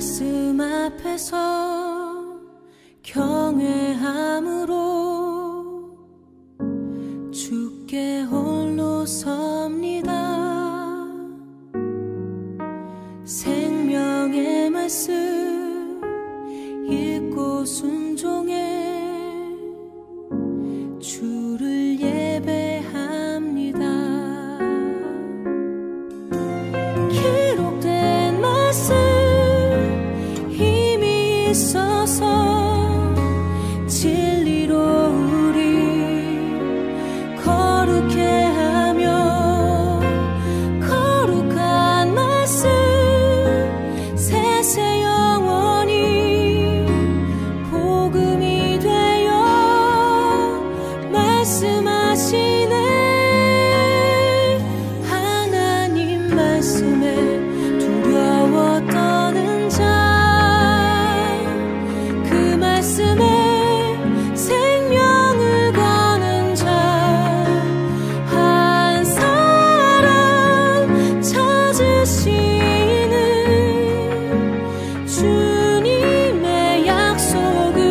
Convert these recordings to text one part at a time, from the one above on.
말씀 앞에서 경외함으로 주께 홀로 섭니다. 생명의 말씀 읽고 순종해 주를 예배합니다. 기록된 말씀 힘이 있어서 진리로 우리 거룩해 하며 거룩한 말씀 세세 영원히 복음이 되어 말씀하시네. 하나님 말씀에 두려워 떠는 자, 그 말씀에 생명을 거는 자, 한 사람 찾으시는 주님의 약속을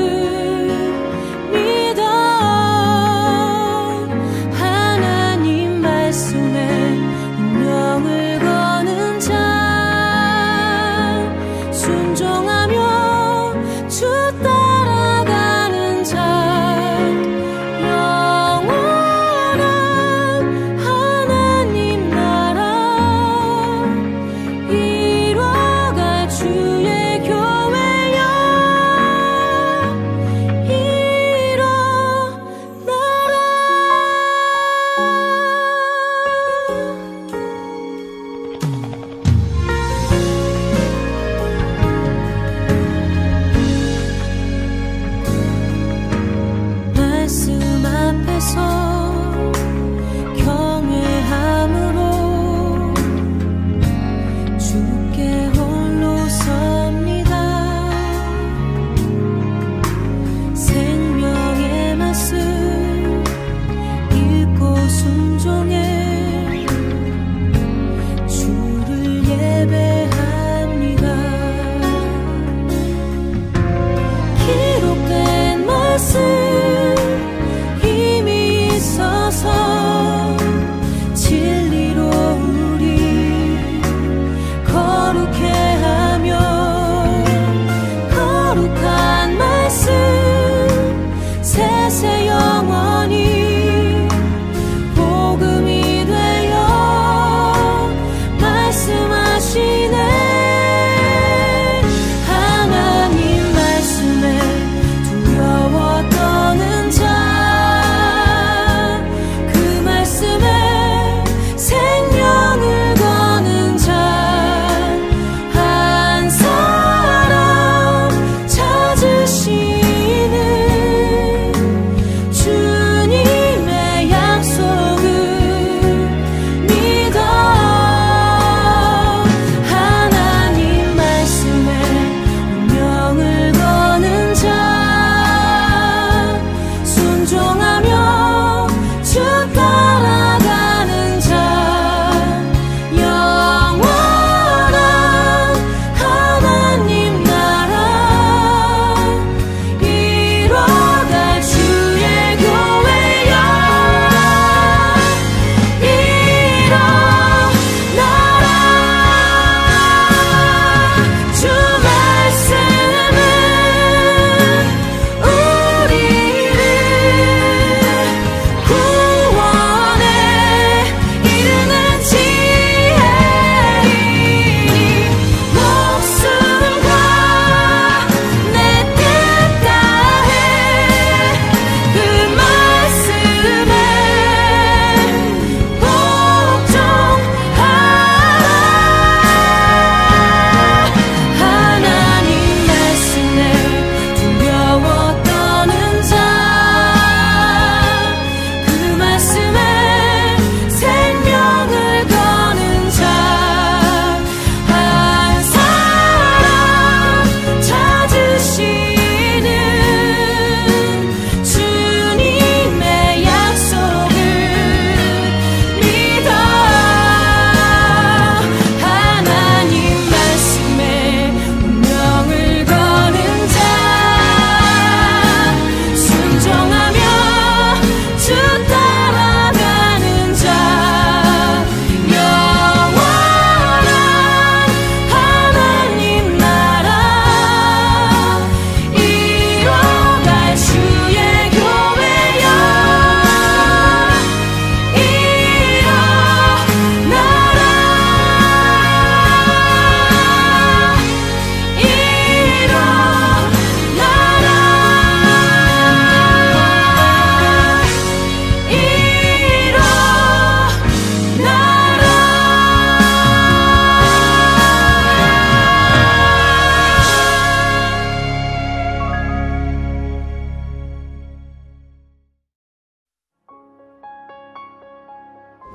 믿어. 하나님 말씀에 운명을 거는 자, 순종하며 주 따라가는 자, 영원한 하나님 나라 이뤄갈 주의 교회여 일어나라. 말씀 앞에서 경외함으로 주께 홀로 섭니다. 생명의 말씀 읽고 순종해 주를 예배합니다. 기록된 말씀 힘이 있어서 진리로 우리 거룩해 하며 거룩한 말씀 세세 영원히 복음이 되어 말씀하시네. 하나님 말씀에 두려워 떠는 자, 그 말씀에 생명을 거는 자, 한 사람 찾으시는 주님의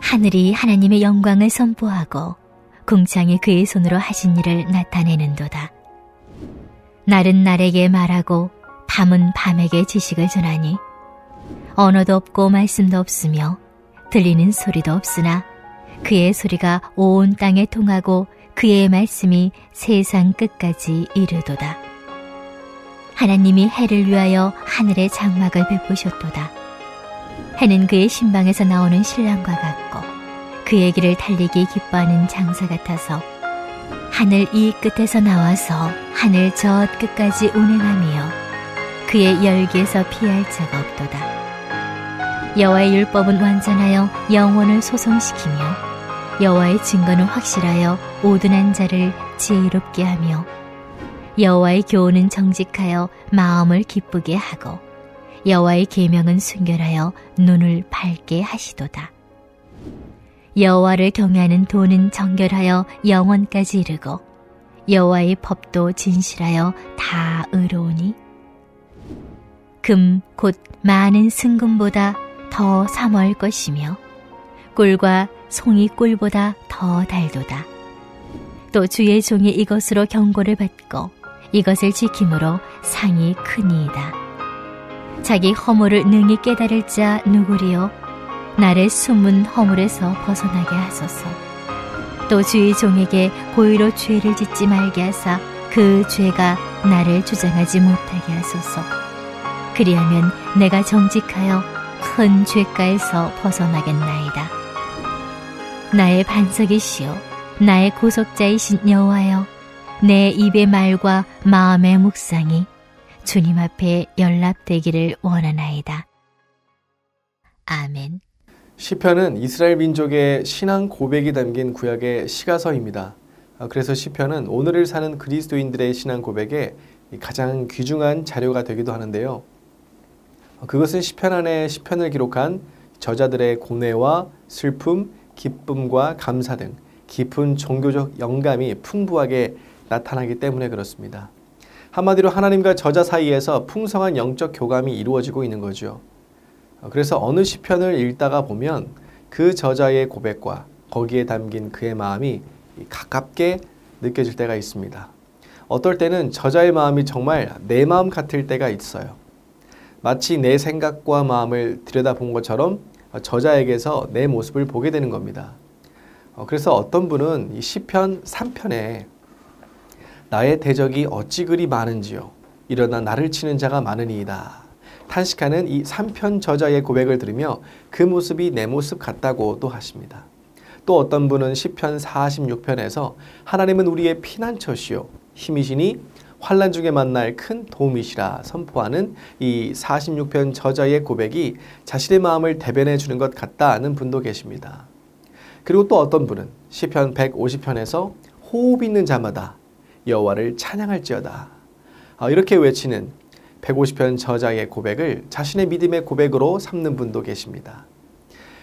하늘이 하나님의 영광을 선포하고 궁창이 그의 손으로 하신 일을 나타내는도다. 날은 날에게 말하고 밤은 밤에게 지식을 전하니 언어도 없고 말씀도 없으며 들리는 소리도 없으나 그의 소리가 온 땅에 통하고 그의 말씀이 세상 끝까지 이르도다. 하나님이 해를 위하여 하늘의 장막을 베푸셨도다. 해는 그의 신방에서 나오는 신랑과 같고 그의 길을 달리기 기뻐하는 장사 같아서 하늘 이 끝에서 나와서 하늘 저 끝까지 운행하며 그의 열기에서 피할 자가 없도다. 여호와의 율법은 완전하여 영혼을 소송시키며 여호와의 증거는 확실하여 오둔한 자를 지혜롭게 하며 여호와의 교훈은 정직하여 마음을 기쁘게 하고 여호와의 계명은 순결하여 눈을 밝게 하시도다. 여호와를 경외하는 도는 정결하여 영원까지 이르고 여호와의 법도 진실하여 다 의로우니 금 곧 많은 승금보다 더 사모할 것이며 꿀과 송이 꿀보다 더 달도다. 또 주의 종이 이것으로 경고를 받고 이것을 지킴으로 상이 크니이다. 자기 허물을 능히 깨달을 자 누구리요? 나를 숨은 허물에서 벗어나게 하소서. 또 주의 종에게 고의로 죄를 짓지 말게 하사 그 죄가 나를 주장하지 못하게 하소서. 그리하면 내가 정직하여 큰 죄가에서 벗어나겠나이다. 나의 반석이시오 나의 구속자이신 여호와여, 내 입의 말과 마음의 묵상이 주님 앞에 연락되기를 원하나이다. 아멘. 시편은 이스라엘 민족의 신앙 고백이 담긴 구약의 시가서입니다. 그래서 시편은 오늘을 사는 그리스도인들의 신앙 고백에 가장 귀중한 자료가 되기도 하는데요. 그것은 시편 안에 시편을 기록한 저자들의 고뇌와 슬픔, 기쁨과 감사 등 깊은 종교적 영감이 풍부하게 나타나기 때문에 그렇습니다. 한마디로 하나님과 저자 사이에서 풍성한 영적 교감이 이루어지고 있는 거죠. 그래서 어느 시편을 읽다가 보면 그 저자의 고백과 거기에 담긴 그의 마음이 가깝게 느껴질 때가 있습니다. 어떨 때는 저자의 마음이 정말 내 마음 같을 때가 있어요. 마치 내 생각과 마음을 들여다본 것처럼 저자에게서 내 모습을 보게 되는 겁니다. 그래서 어떤 분은 이 시편 3편에 나의 대적이 어찌 그리 많은지요. 일어나 나를 치는 자가 많으니이다. 탄식하는 이 3편 저자의 고백을 들으며 그 모습이 내 모습 같다고도 하십니다. 또 어떤 분은 시편 46편에서 하나님은 우리의 피난처시요 힘이시니 환난 중에 만날 큰 도움이시라 선포하는 이 46편 저자의 고백이 자신의 마음을 대변해 주는 것 같다는 분도 계십니다. 그리고 또 어떤 분은 시편 150편에서 호흡 있는 자마다 여호와를 찬양할지어다 이렇게 외치는 150편 저자의 고백을 자신의 믿음의 고백으로 삼는 분도 계십니다.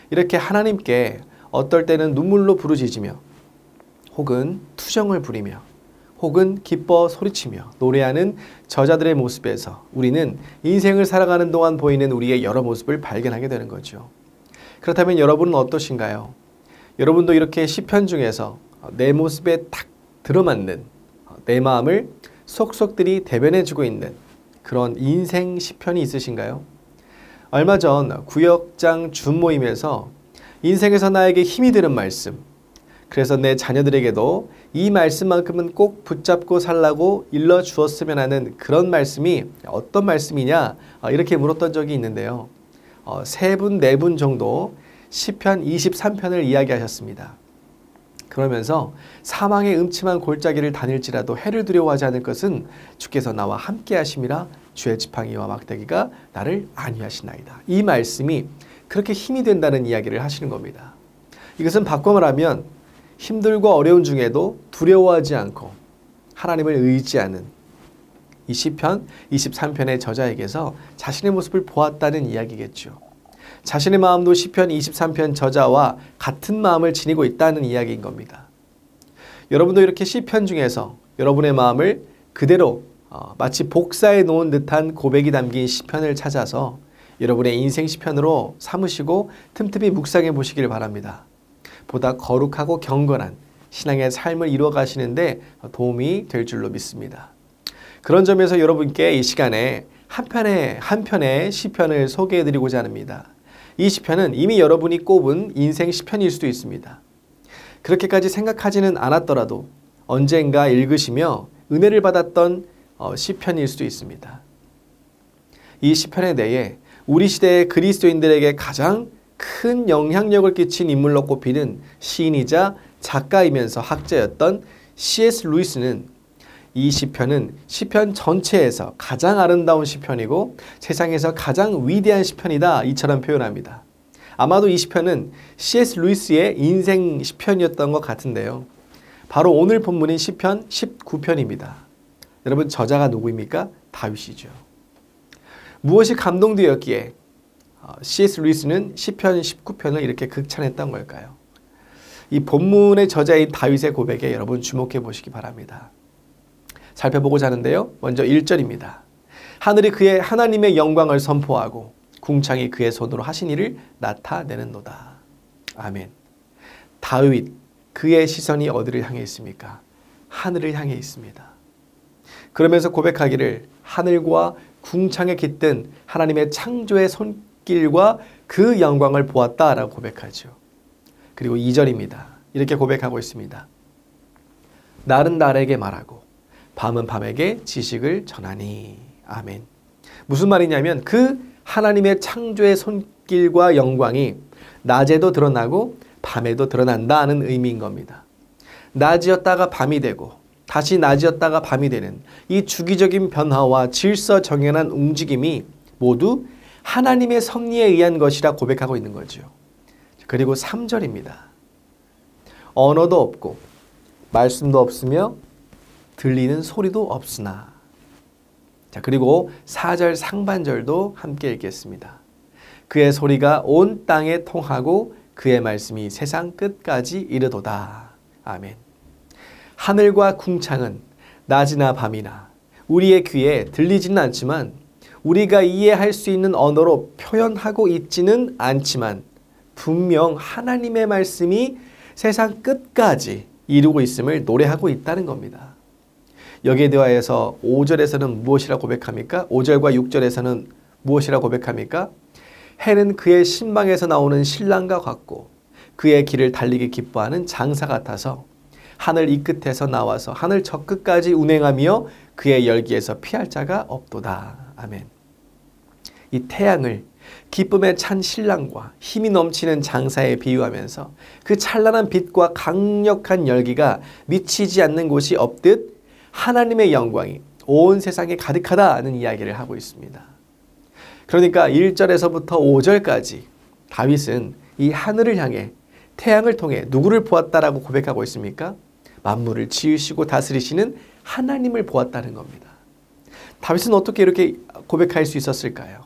이렇게 하나님께 어떨 때는 눈물로 부르짖으며 혹은 투정을 부리며 혹은 기뻐 소리치며 노래하는 저자들의 모습에서 우리는 인생을 살아가는 동안 보이는 우리의 여러 모습을 발견하게 되는 거죠. 그렇다면 여러분은 어떠신가요? 여러분도 이렇게 시편 중에서 내 모습에 딱 들어맞는 내 마음을 속속들이 대변해주고 있는 그런 인생 시편이 있으신가요? 얼마 전 구역장 준모임에서 인생에서 나에게 힘이 되는 말씀, 그래서 내 자녀들에게도 이 말씀만큼은 꼭 붙잡고 살라고 일러주었으면 하는 그런 말씀이 어떤 말씀이냐 이렇게 물었던 적이 있는데요. 세 분, 네 분 정도 시편 23편을 이야기하셨습니다. 그러면서 사망의 음침한 골짜기를 다닐지라도 해를 두려워하지 않을 것은 주께서 나와 함께 하심이라 주의 지팡이와 막대기가 나를 안위하시나이다. 이 말씀이 그렇게 힘이 된다는 이야기를 하시는 겁니다. 이것은 바꿔 말하면 힘들고 어려운 중에도 두려워하지 않고 하나님을 의지하는 이 시편 23편의 저자에게서 자신의 모습을 보았다는 이야기겠죠. 자신의 마음도 시편 23편 저자와 같은 마음을 지니고 있다는 이야기인 겁니다. 여러분도 이렇게 시편 중에서 여러분의 마음을 그대로 마치 복사해 놓은 듯한 고백이 담긴 시편을 찾아서 여러분의 인생 시편으로 삼으시고 틈틈이 묵상해 보시길 바랍니다. 보다 거룩하고 경건한 신앙의 삶을 이루어 가시는데 도움이 될 줄로 믿습니다. 그런 점에서 여러분께 이 시간에 한 편의 시편을 소개해 드리고자 합니다. 이 시편은 이미 여러분이 꼽은 인생 시편일 수도 있습니다. 그렇게까지 생각하지는 않았더라도 언젠가 읽으시며 은혜를 받았던 시편일 수도 있습니다. 이 시편에 대해 우리 시대의 그리스도인들에게 가장 큰 영향력을 끼친 인물로 꼽히는 시인이자 작가이면서 학자였던 C.S. 루이스는 이 시편은 시편 전체에서 가장 아름다운 시편이고 세상에서 가장 위대한 시편이다 이처럼 표현합니다. 아마도 이 시편은 C.S. 루이스의 인생 시편이었던 것 같은데요. 바로 오늘 본문인 시편 19편입니다. 여러분 저자가 누구입니까? 다윗이죠. 무엇이 감동되었기에 C.S. 루이스는 시편 19편을 이렇게 극찬했던 걸까요? 이 본문의 저자인 다윗의 고백에 여러분 주목해 보시기 바랍니다. 살펴보고자 하는데요. 먼저 1절입니다. 하늘이 그의 하나님의 영광을 선포하고 궁창이 그의 손으로 하신 일을 나타내는도다. 아멘. 다윗, 그의 시선이 어디를 향해 있습니까? 하늘을 향해 있습니다. 그러면서 고백하기를 하늘과 궁창에 깃든 하나님의 창조의 손길과 그 영광을 보았다라고 고백하죠. 그리고 2절입니다. 이렇게 고백하고 있습니다. 날은 날에게 말하고 밤은 밤에게 지식을 전하니. 아멘. 무슨 말이냐면 그 하나님의 창조의 손길과 영광이 낮에도 드러나고 밤에도 드러난다는 의미인 겁니다. 낮이었다가 밤이 되고 다시 낮이었다가 밤이 되는 이 주기적인 변화와 질서정연한 움직임이 모두 하나님의 섭리에 의한 것이라 고백하고 있는 거죠. 그리고 3절입니다. 언어도 없고 말씀도 없으며 들리는 소리도 없으나. 자, 그리고 4절 상반절도 함께 읽겠습니다. 그의 소리가 온 땅에 통하고 그의 말씀이 세상 끝까지 이르도다. 아멘. 하늘과 궁창은 낮이나 밤이나 우리의 귀에 들리지는 않지만 우리가 이해할 수 있는 언어로 표현하고 있지는 않지만 분명 하나님의 말씀이 세상 끝까지 이루고 있음을 노래하고 있다는 겁니다. 여기에 대하여서 5절에서는 무엇이라 고백합니까? 5절과 6절에서는 무엇이라 고백합니까? 해는 그의 신방에서 나오는 신랑과 같고 그의 길을 달리기 기뻐하는 장사 같아서 하늘 이 끝에서 나와서 하늘 저 끝까지 운행하며 그의 열기에서 피할 자가 없도다. 아멘. 이 태양을 기쁨에 찬 신랑과 힘이 넘치는 장사에 비유하면서 그 찬란한 빛과 강력한 열기가 미치지 않는 곳이 없듯 하나님의 영광이 온 세상에 가득하다는 이야기를 하고 있습니다. 그러니까 1절에서부터 5절까지 다윗은 이 하늘을 향해 태양을 통해 누구를 보았다라고 고백하고 있습니까? 만물을 지으시고 다스리시는 하나님을 보았다는 겁니다. 다윗은 어떻게 이렇게 고백할 수 있었을까요?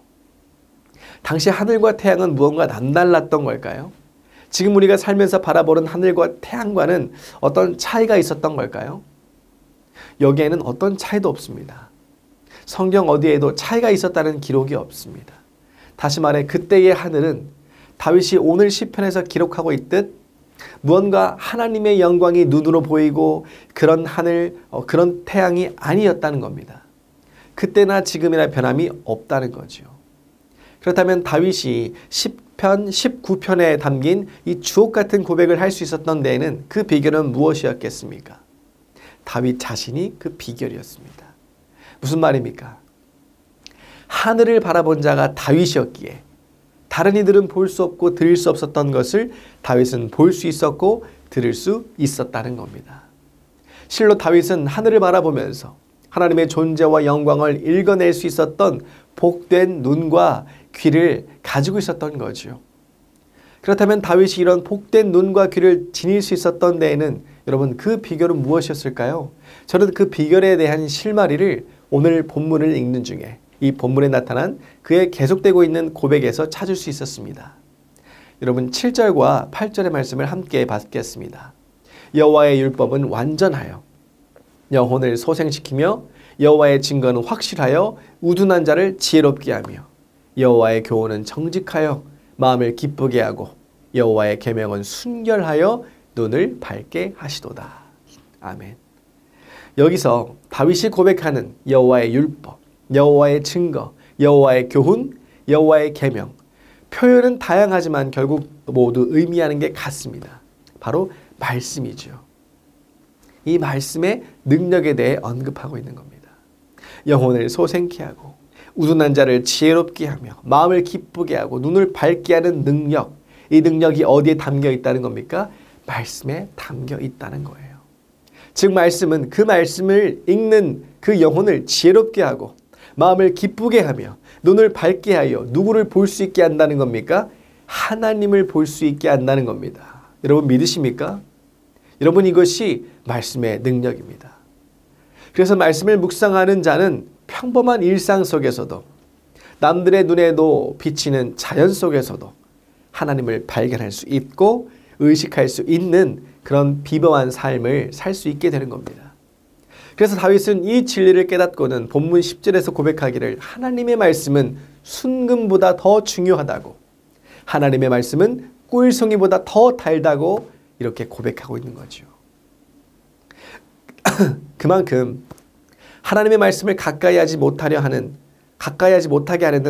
당시 하늘과 태양은 무언가 남달랐던 걸까요? 지금 우리가 살면서 바라보는 하늘과 태양과는 어떤 차이가 있었던 걸까요? 여기에는 어떤 차이도 없습니다. 성경 어디에도 차이가 있었다는 기록이 없습니다. 다시 말해 그때의 하늘은 다윗이 오늘 시편에서 기록하고 있듯 무언가 하나님의 영광이 눈으로 보이고 그런 하늘, 그런 태양이 아니었다는 겁니다. 그때나 지금이나 변함이 없다는 거죠. 그렇다면 다윗이 시편 19편에 담긴 이 주옥 같은 고백을 할 수 있었던 데에는 그 비결은 무엇이었겠습니까? 다윗 자신이 그 비결이었습니다. 무슨 말입니까? 하늘을 바라본 자가 다윗이었기에 다른 이들은 볼 수 없고 들을 수 없었던 것을 다윗은 볼 수 있었고 들을 수 있었다는 겁니다. 실로 다윗은 하늘을 바라보면서 하나님의 존재와 영광을 읽어낼 수 있었던 복된 눈과 귀를 가지고 있었던 거죠. 그렇다면 다윗이 이런 복된 눈과 귀를 지닐 수 있었던 데에는 여러분 그 비결은 무엇이었을까요? 저는 그 비결에 대한 실마리를 오늘 본문을 읽는 중에 이 본문에 나타난 그의 계속되고 있는 고백에서 찾을 수 있었습니다. 여러분 7절과 8절의 말씀을 함께 받겠습니다. 여호와의 율법은 완전하여 영혼을 소생시키며 여호와의 증거는 확실하여 우둔한 자를 지혜롭게 하며 여호와의 교훈은 정직하여 마음을 기쁘게 하고 여호와의 계명은 순결하여 눈을 밝게 하시도다. 아멘. 여기서 다윗이 고백하는 여호와의 율법, 여호와의 증거, 여호와의 교훈, 여호와의 계명, 표현은 다양하지만 결국 모두 의미하는 게 같습니다. 바로 말씀이죠. 이 말씀의 능력에 대해 언급하고 있는 겁니다. 영혼을 소생케 하고 우둔한 자를 지혜롭게 하며 마음을 기쁘게 하고 눈을 밝게 하는 능력, 이 능력이 어디에 담겨 있다는 겁니까? 말씀에 담겨 있다는 거예요. 즉 말씀은 그 말씀을 읽는 그 영혼을 지혜롭게 하고 마음을 기쁘게 하며 눈을 밝게 하여 누구를 볼 수 있게 한다는 겁니까? 하나님을 볼 수 있게 한다는 겁니다. 여러분 믿으십니까? 여러분 이것이 말씀의 능력입니다. 그래서 말씀을 묵상하는 자는 평범한 일상 속에서도 남들의 눈에도 비치는 자연 속에서도 하나님을 발견할 수 있고 의식할 수 있는 그런 비범한 삶을 살 수 있게 되는 겁니다. 그래서 다윗은 이 진리를 깨닫고는 본문 10절에서 고백하기를 하나님의 말씀은 순금보다 더 중요하다고, 하나님의 말씀은 꿀송이보다 더 달다고 이렇게 고백하고 있는 거죠. 그만큼 하나님의 말씀을 가까이 하지 못하게 하려는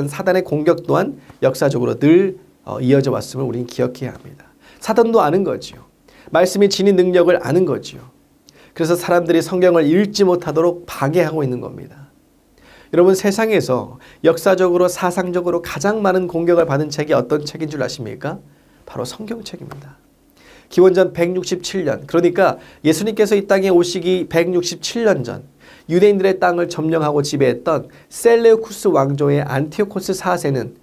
사단의 공격 또한 역사적으로 늘 이어져 왔음을 우리는 기억해야 합니다. 사단도 아는 거지요. 말씀이 지닌 능력을 아는 거지요. 그래서 사람들이 성경을 읽지 못하도록 방해하고 있는 겁니다. 여러분 세상에서 역사적으로 사상적으로 가장 많은 공격을 받은 책이 어떤 책인 줄 아십니까? 바로 성경책입니다. 기원전 167년, 그러니까 예수님께서 이 땅에 오시기 167년 전 유대인들의 땅을 점령하고 지배했던 셀레우쿠스 왕조의 안티오코스 4세는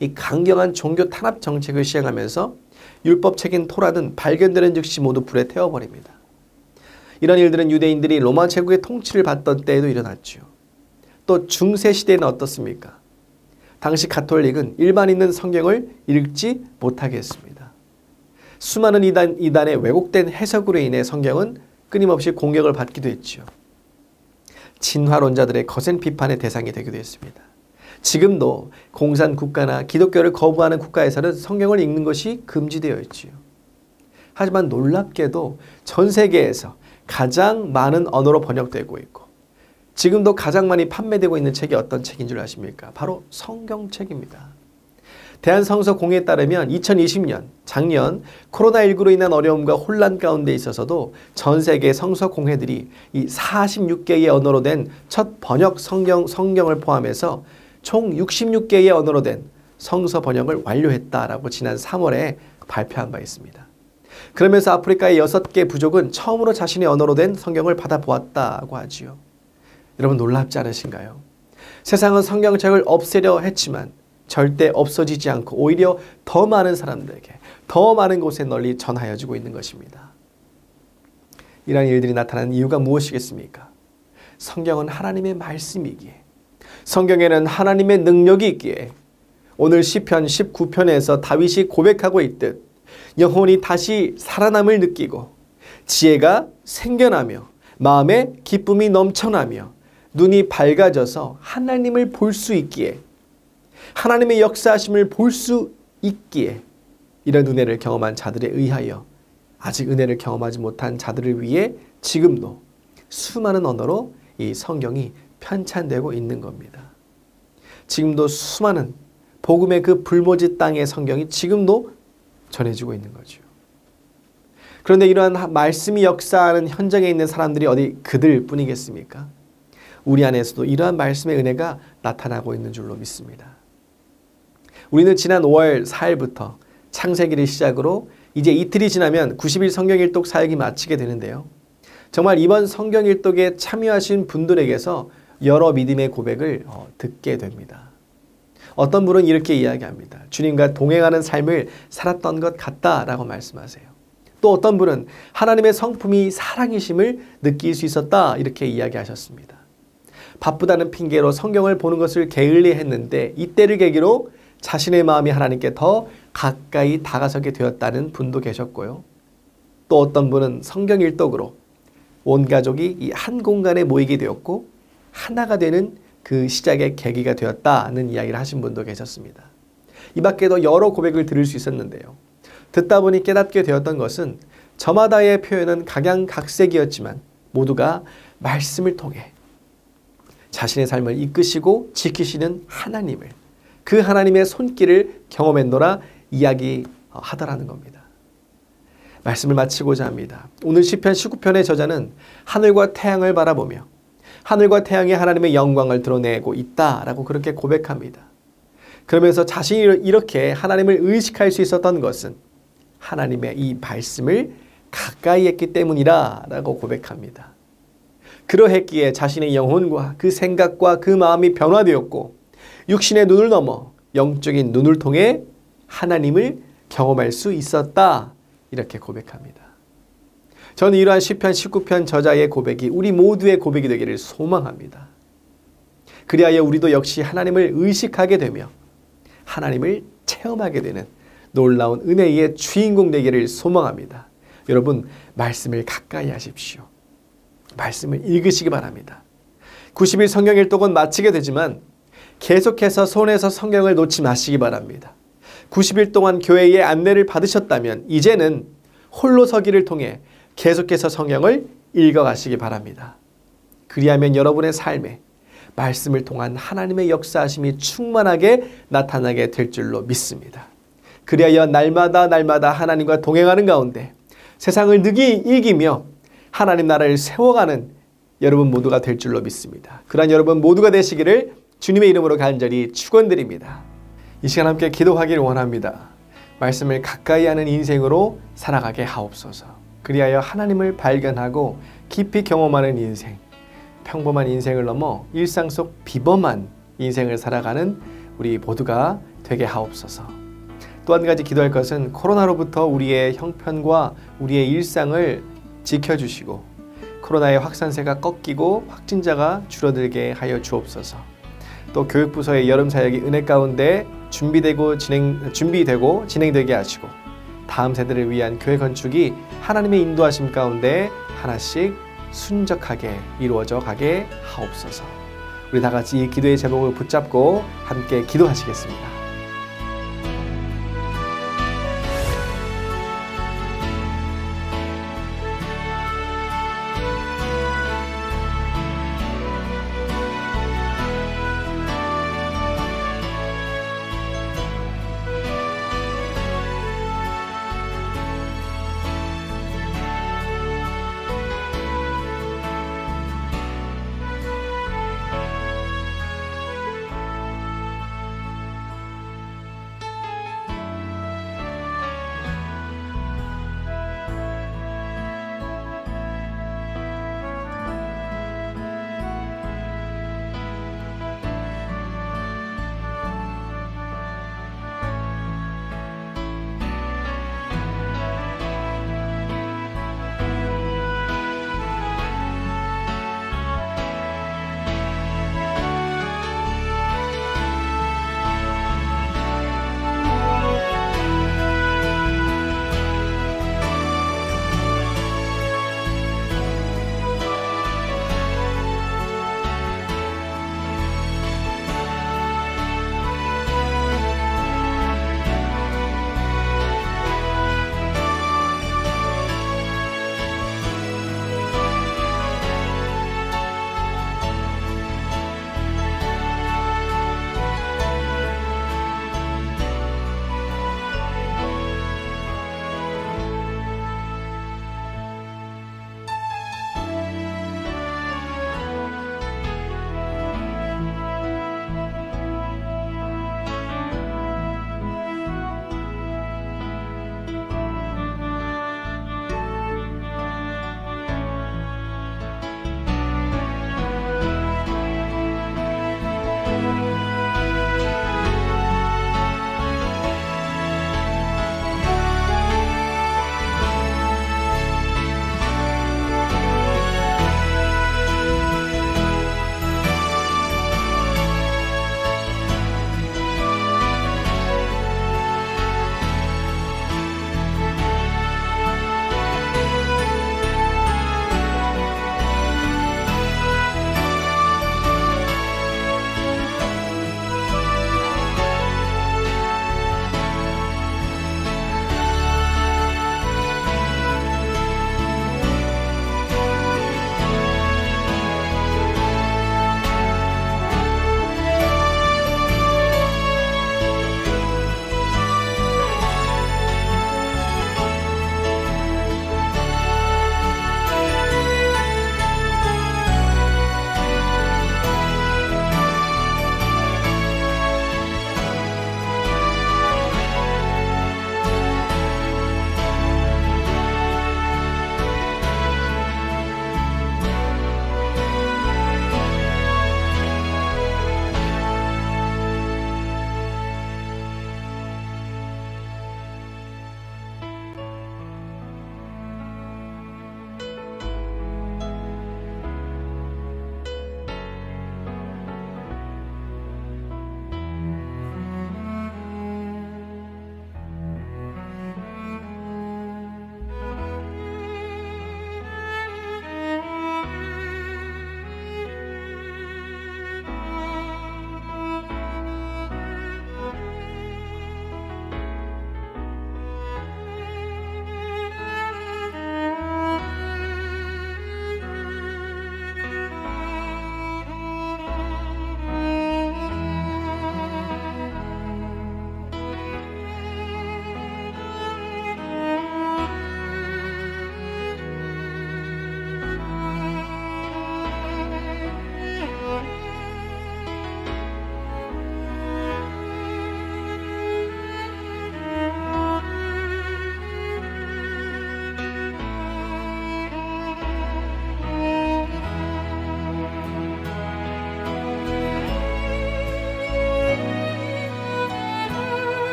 이 강경한 종교 탄압 정책을 시행하면서 율법책인 토라는 발견되는 즉시 모두 불에 태워버립니다. 이런 일들은 유대인들이 로마 제국의 통치를 받던 때에도 일어났죠. 또 중세시대에는 어떻습니까? 당시 가톨릭은 일반인은 성경을 읽지 못하게 했습니다. 수많은 이단의 왜곡된 해석으로 인해 성경은 끊임없이 공격을 받기도 했죠. 진화론자들의 거센 비판의 대상이 되기도 했습니다. 지금도 공산국가나 기독교를 거부하는 국가에서는 성경을 읽는 것이 금지되어 있지요. 하지만 놀랍게도 전 세계에서 가장 많은 언어로 번역되고 있고 지금도 가장 많이 판매되고 있는 책이 어떤 책인 줄 아십니까? 바로 성경책입니다. 대한성서공회에 따르면 2020년 작년 코로나19로 인한 어려움과 혼란 가운데 있어서도 전 세계 성서공회들이 이 46개의 언어로 된 첫 번역 성경을 포함해서 총 66개의 언어로 된 성서 번역을 완료했다라고 지난 3월에 발표한 바 있습니다. 그러면서 아프리카의 6개 부족은 처음으로 자신의 언어로 된 성경을 받아보았다고 하지요. 여러분 놀랍지 않으신가요? 세상은 성경책을 없애려 했지만 절대 없어지지 않고 오히려 더 많은 사람들에게 더 많은 곳에 널리 전하여지고 있는 것입니다. 이러한 일들이 나타나는 이유가 무엇이겠습니까? 성경은 하나님의 말씀이기에, 성경에는 하나님의 능력이 있기에 오늘 시편 19편에서 다윗이 고백하고 있듯 영혼이 다시 살아남을 느끼고 지혜가 생겨나며 마음에 기쁨이 넘쳐나며 눈이 밝아져서 하나님을 볼 수 있기에, 하나님의 역사하심을 볼 수 있기에 이런 은혜를 경험한 자들에 의하여 아직 은혜를 경험하지 못한 자들을 위해 지금도 수많은 언어로 이 성경이 편찬되고 있는 겁니다. 지금도 수많은 복음의 그 불모지 땅의 성경이 지금도 전해지고 있는 거죠. 그런데 이러한 말씀이 역사하는 현장에 있는 사람들이 어디 그들 뿐이겠습니까? 우리 안에서도 이러한 말씀의 은혜가 나타나고 있는 줄로 믿습니다. 우리는 지난 5월 4일부터 창세기를 시작으로 이제 이틀이 지나면 90일 성경일독 사역이 마치게 되는데요. 정말 이번 성경일독에 참여하신 분들에게서 여러 믿음의 고백을 듣게 됩니다. 어떤 분은 이렇게 이야기합니다. 주님과 동행하는 삶을 살았던 것 같다라고 말씀하세요. 또 어떤 분은 하나님의 성품이 사랑이심을 느낄 수 있었다 이렇게 이야기하셨습니다. 바쁘다는 핑계로 성경을 보는 것을 게을리 했는데 이때를 계기로 자신의 마음이 하나님께 더 가까이 다가서게 되었다는 분도 계셨고요. 또 어떤 분은 성경일독으로 온 가족이 이 한 공간에 모이게 되었고 하나가 되는 그 시작의 계기가 되었다는 이야기를 하신 분도 계셨습니다. 이 밖에도 여러 고백을 들을 수 있었는데요. 듣다 보니 깨닫게 되었던 것은 저마다의 표현은 각양각색이었지만 모두가 말씀을 통해 자신의 삶을 이끄시고 지키시는 하나님을, 그 하나님의 손길을 경험했노라 이야기하더라는 겁니다. 말씀을 마치고자 합니다. 오늘 시편 19편의 저자는 하늘과 태양을 바라보며 하늘과 태양이 하나님의 영광을 드러내고 있다라고 그렇게 고백합니다. 그러면서 자신이 이렇게 하나님을 의식할 수 있었던 것은 하나님의 이 말씀을 가까이 했기 때문이라고 고백합니다. 그러했기에 자신의 영혼과 그 생각과 그 마음이 변화되었고 육신의 눈을 넘어 영적인 눈을 통해 하나님을 경험할 수 있었다, 이렇게 고백합니다. 저는 이러한 시편 19편 저자의 고백이 우리 모두의 고백이 되기를 소망합니다. 그리하여 우리도 역시 하나님을 의식하게 되며 하나님을 체험하게 되는 놀라운 은혜의 주인공 되기를 소망합니다. 여러분, 말씀을 가까이 하십시오. 말씀을 읽으시기 바랍니다. 90일 성경일독은 마치게 되지만 계속해서 손에서 성경을 놓지 마시기 바랍니다. 90일 동안 교회의 안내를 받으셨다면 이제는 홀로 서기를 통해 계속해서 성경을 읽어가시기 바랍니다. 그리하면 여러분의 삶에 말씀을 통한 하나님의 역사하심이 충만하게 나타나게 될 줄로 믿습니다. 그리하여 날마다 하나님과 동행하는 가운데 세상을 능히 이기며 하나님 나라를 세워가는 여러분 모두가 될 줄로 믿습니다. 그러한 여러분 모두가 되시기를 주님의 이름으로 간절히 축원드립니다. 이 시간 함께 기도하기를 원합니다. 말씀을 가까이 하는 인생으로 살아가게 하옵소서. 그리하여 하나님을 발견하고 깊이 경험하는 인생, 평범한 인생을 넘어 일상 속 비범한 인생을 살아가는 우리 모두가 되게 하옵소서. 또 한 가지 기도할 것은 코로나로부터 우리의 형편과 우리의 일상을 지켜주시고 코로나의 확산세가 꺾이고 확진자가 줄어들게 하여 주옵소서. 또 교육부서의 여름 사역이 은혜 가운데 준비되고 진행되게 하시고 다음 세대를 위한 교회 건축이 하나님의 인도하심 가운데 하나씩 순적하게 이루어져 가게 하옵소서. 우리 다 같이 이 기도의 제목을 붙잡고 함께 기도하시겠습니다.